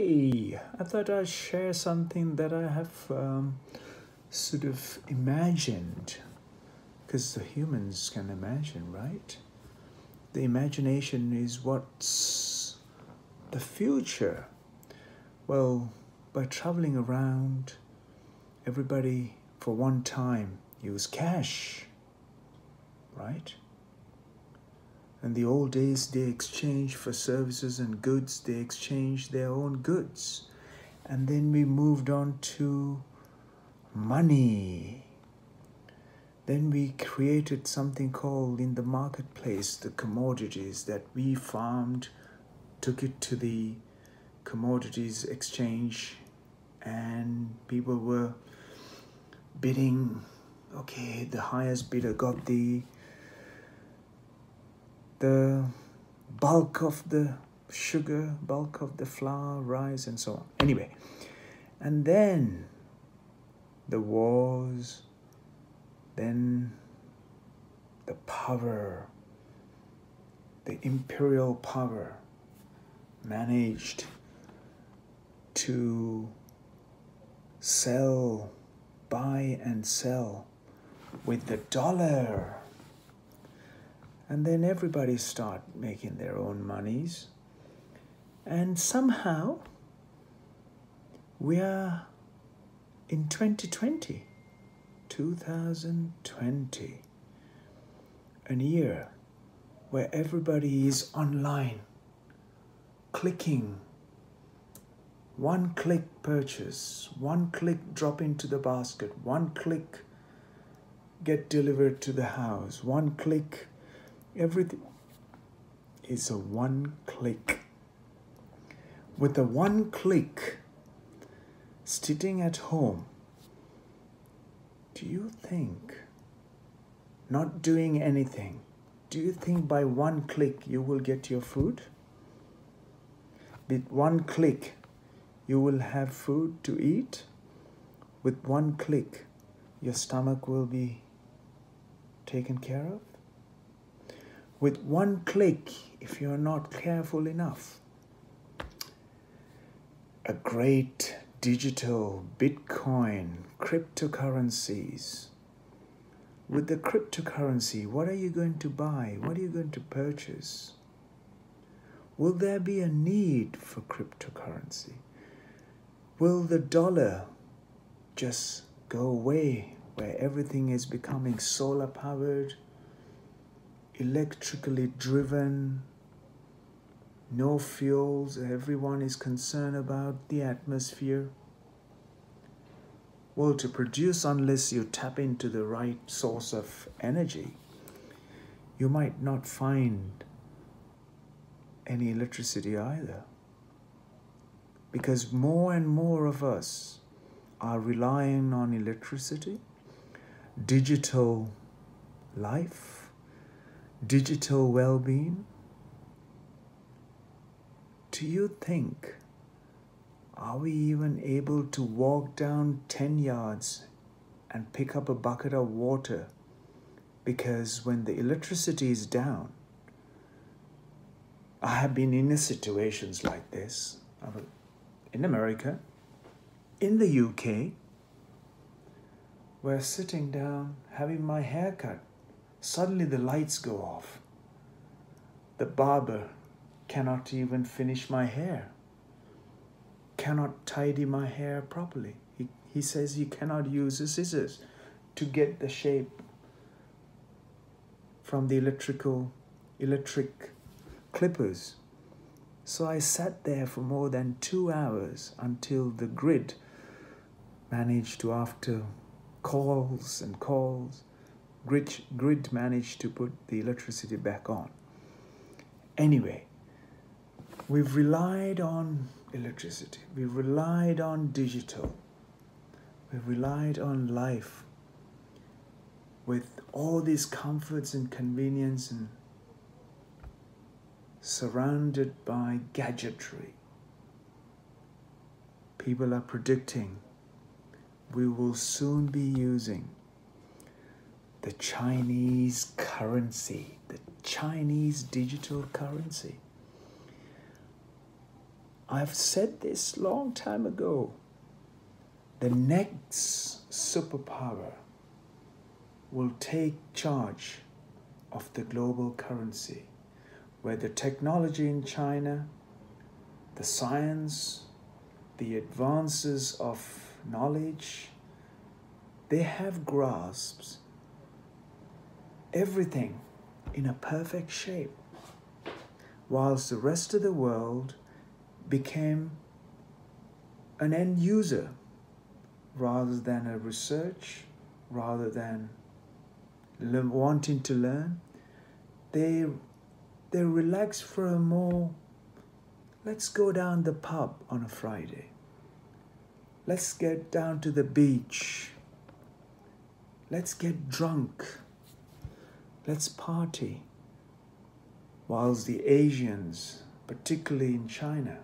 Hey, I thought I'd share something that I have sort of imagined, because the humans can imagine, right? The imagination is what's the future. Well, by traveling around, everybody for one time use cash, right? In the old days, they exchanged for services and goods, they exchanged their own goods. And then we moved on to money. Then we created something called in the marketplace, the commodities that we farmed, took it to the commodities exchange, and people were bidding. Okay, the highest bidder got the bulk of the sugar, bulk of the flour, rice, and so on. Anyway, and then the wars, then the power, the imperial power managed to buy and sell with the dollar. And then everybody start making their own monies. And somehow we are in 2020, a year where everybody is online, clicking, one click purchase, one click drop into the basket, one click get delivered to the house, one click. Everything is a one click. With a one click, sitting at home, do you think, not doing anything, do you think by one click you will get your food? With one click, you will have food to eat? With one click, your stomach will be taken care of? With one click, if you're not careful enough, a great digital Bitcoin, cryptocurrencies. With the cryptocurrency, what are you going to buy? What are you going to purchase? Will there be a need for cryptocurrency? Will the dollar just go away, where everything is becoming solar powered, electrically driven, no fuels, everyone is concerned about the atmosphere? Well, to produce, unless you tap into the right source of energy, you might not find any electricity either. Because more and more of us are relying on electricity, digital life, digital well-being. Do you think, are we even able to walk down 10 yards and pick up a bucket of water? Because when the electricity is down, I have been in situations like this in America, in the UK, where sitting down, having my hair cut, suddenly the lights go off. The barber cannot even finish my hair, cannot tidy my hair properly. He says he cannot use the scissors to get the shape from the electric clippers. So I sat there for more than 2 hours until the grid managed to, after calls and calls, grid managed to put the electricity back on. Anyway, we've relied on electricity, we've relied on digital, we've relied on life with all these comforts and convenience and surrounded by gadgetry. People are predicting we will soon be using the Chinese currency, the Chinese digital currency. I've said this long time ago. The next superpower will take charge of the global currency, where the technology in China, the science, the advances of knowledge, they have grasps everything in a perfect shape, whilst the rest of the world became an end user rather than a research, rather than wanting to learn. They relax for a more, let's go down the pub on a Friday. Let's get down to the beach. Let's get drunk. Let's party. Whilst the Asians, particularly in China,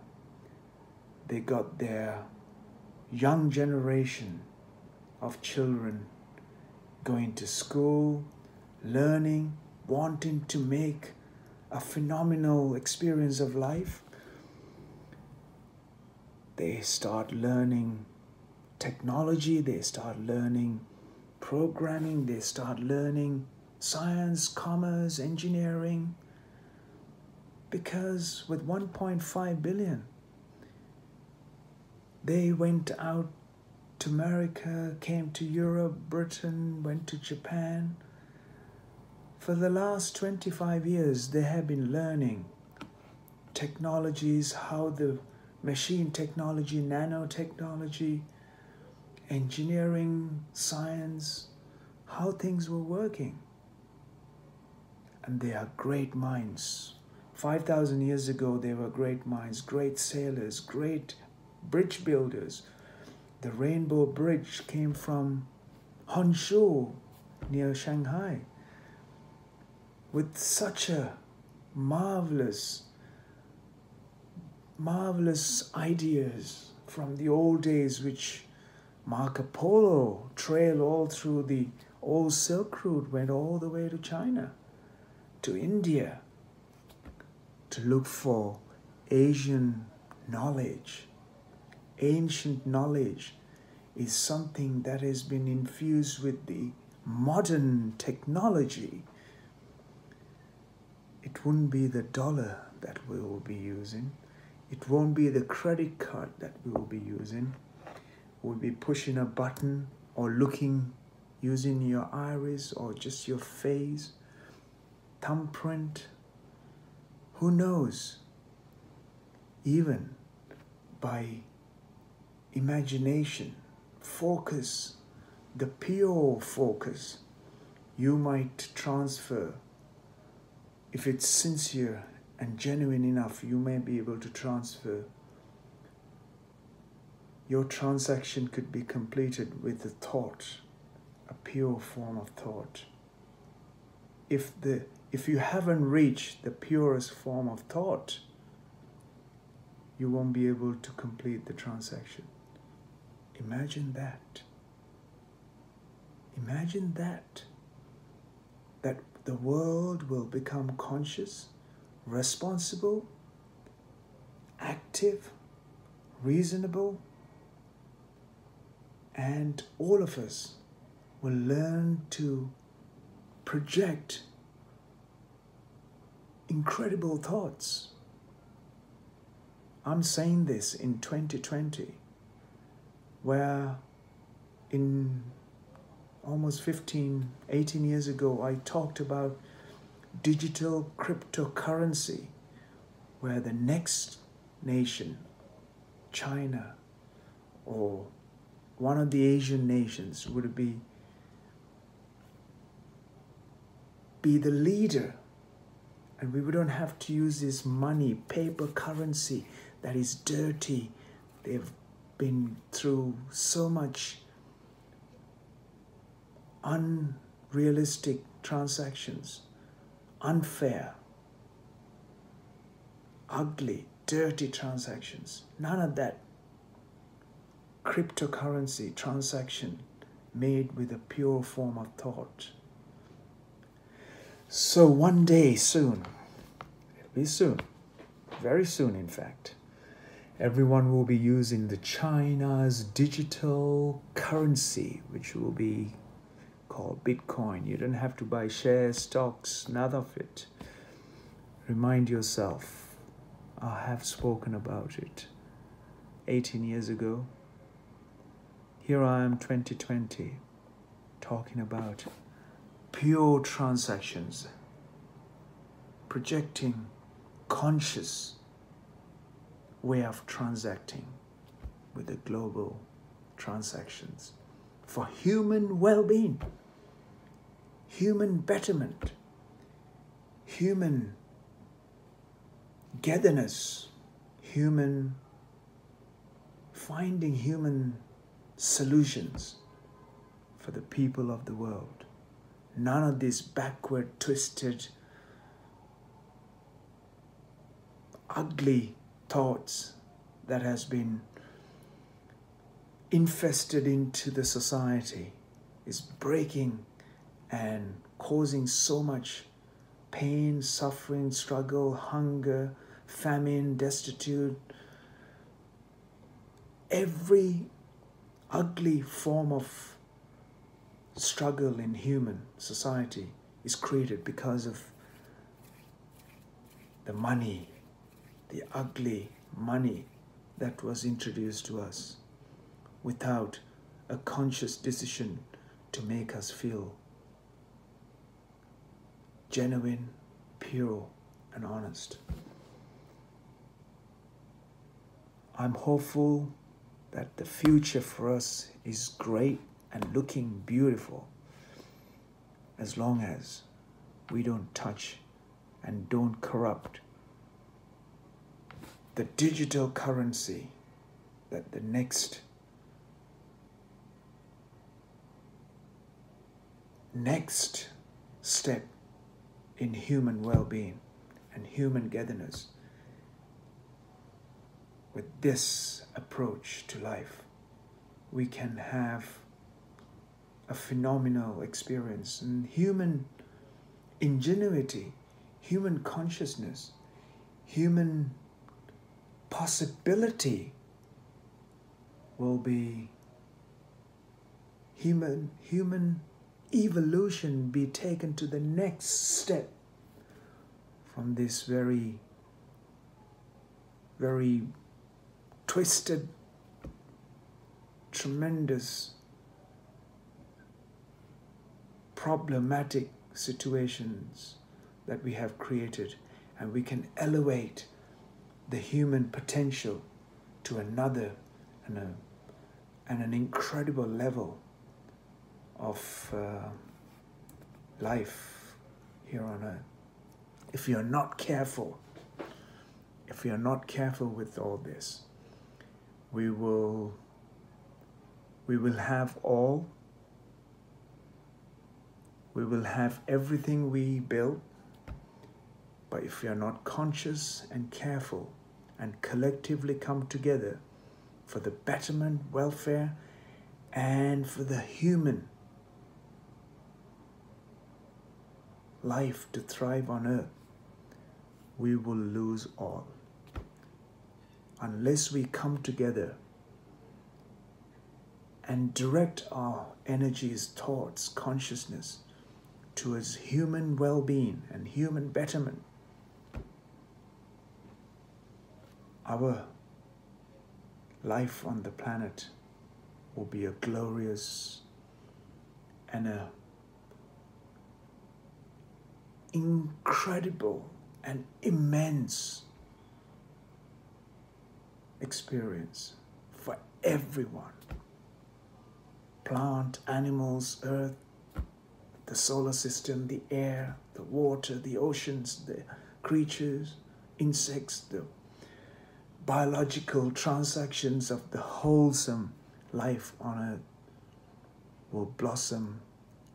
they got their young generation of children going to school, learning, wanting to make a phenomenal experience of life. They start learning technology, they start learning programming, they start learning science, commerce, engineering, because with 1.5 billion, they went out to America, came to Europe, Britain, went to Japan. For the last 25 years, they have been learning technologies, how the machine technology, nanotechnology, engineering, science, how things were working. And they are great minds. 5,000 years ago, they were great minds, great sailors, great bridge builders. The Rainbow Bridge came from Honshu, near Shanghai, with such a marvelous ideas from the old days, which Marco Polo trailed all through the old Silk Route, went all the way to China, to India, to look for Asian knowledge. Ancient knowledge is something that has been infused with the modern technology. It wouldn't be the dollar that we will be using. It won't be the credit card that we will be using. We'll be pushing a button or looking, using your iris or just your face, thumbprint. Who knows? Even by imagination, focus, the pure focus, you might transfer. If it's sincere and genuine enough, you may be able to transfer. Your transaction could be completed with a thought, a pure form of thought. If you haven't reached the purest form of thought, you won't be able to complete the transaction. Imagine that. Imagine that the world will become conscious, responsible, active, reasonable, and all of us will learn to project incredible thoughts. I'm saying this in 2020, where in almost 18 years ago, I talked about digital cryptocurrency, where the next nation, China, or one of the Asian nations, would be the leader. And we wouldn't have to use this money, paper currency that is dirty. They've been through so much unrealistic transactions, unfair, ugly, dirty transactions. None of that. Cryptocurrency transaction made with a pure form of thought. So one day soon, it'll be soon, very soon in fact, Everyone will be using the China's digital currency, which will be called Bitcoin. You don't have to buy shares, stocks, none of it. Remind yourself, I have spoken about it 18 years ago. Here I am, 2020, talking about pure transactions, projecting conscious way of transacting with the global transactions for human well-being, human betterment, human togetherness, finding human solutions for the people of the world. None of these backward, twisted, ugly thoughts that has been infested into the society is breaking and causing so much pain, suffering, struggle, hunger, famine, destitute. Every ugly form of struggle in human society is created because of the money, the ugly money that was introduced to us without a conscious decision to make us feel genuine, pure, and honest. I'm hopeful that the future for us is great and looking beautiful as long as we don't touch and don't corrupt the digital currency that the next step in human well-being and human togetherness. With this approach to life, we can have a phenomenal experience, and human ingenuity, human consciousness, human possibility will be human evolution be taken to the next step from this very, very twisted, tremendous, problematic situations that we have created, and we can elevate the human potential to another and an incredible level of life here on earth. If you're not careful, with all this, we will have everything we build, but if we are not conscious and careful and collectively come together for the betterment, welfare, and for the human life to thrive on earth, we will lose all. Unless we come together and direct our energies, thoughts, consciousness towards human well-being and human betterment, our life on the planet will be a glorious and a incredible and immense experience for everyone. Plant, animals, earth, the solar system, the air, the water, the oceans, the creatures, insects, the biological transactions of the wholesome life on earth will blossom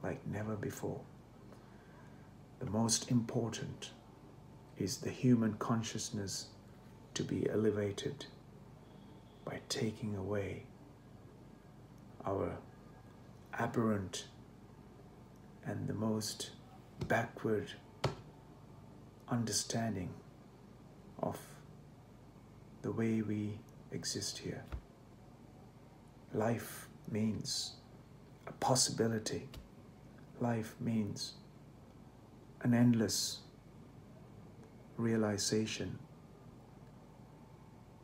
like never before. The most important is the human consciousness to be elevated by taking away our aberrant and the most backward understanding of the way we exist here. Life means a possibility. Life means an endless realization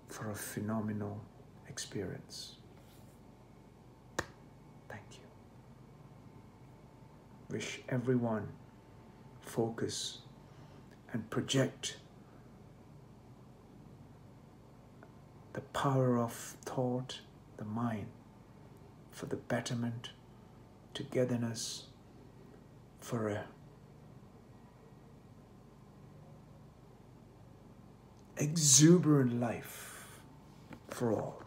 for a phenomenal experience. Thank you. Wish everyone focus and project the power of thought, the mind, for the betterment, togetherness, for a exuberant life for all.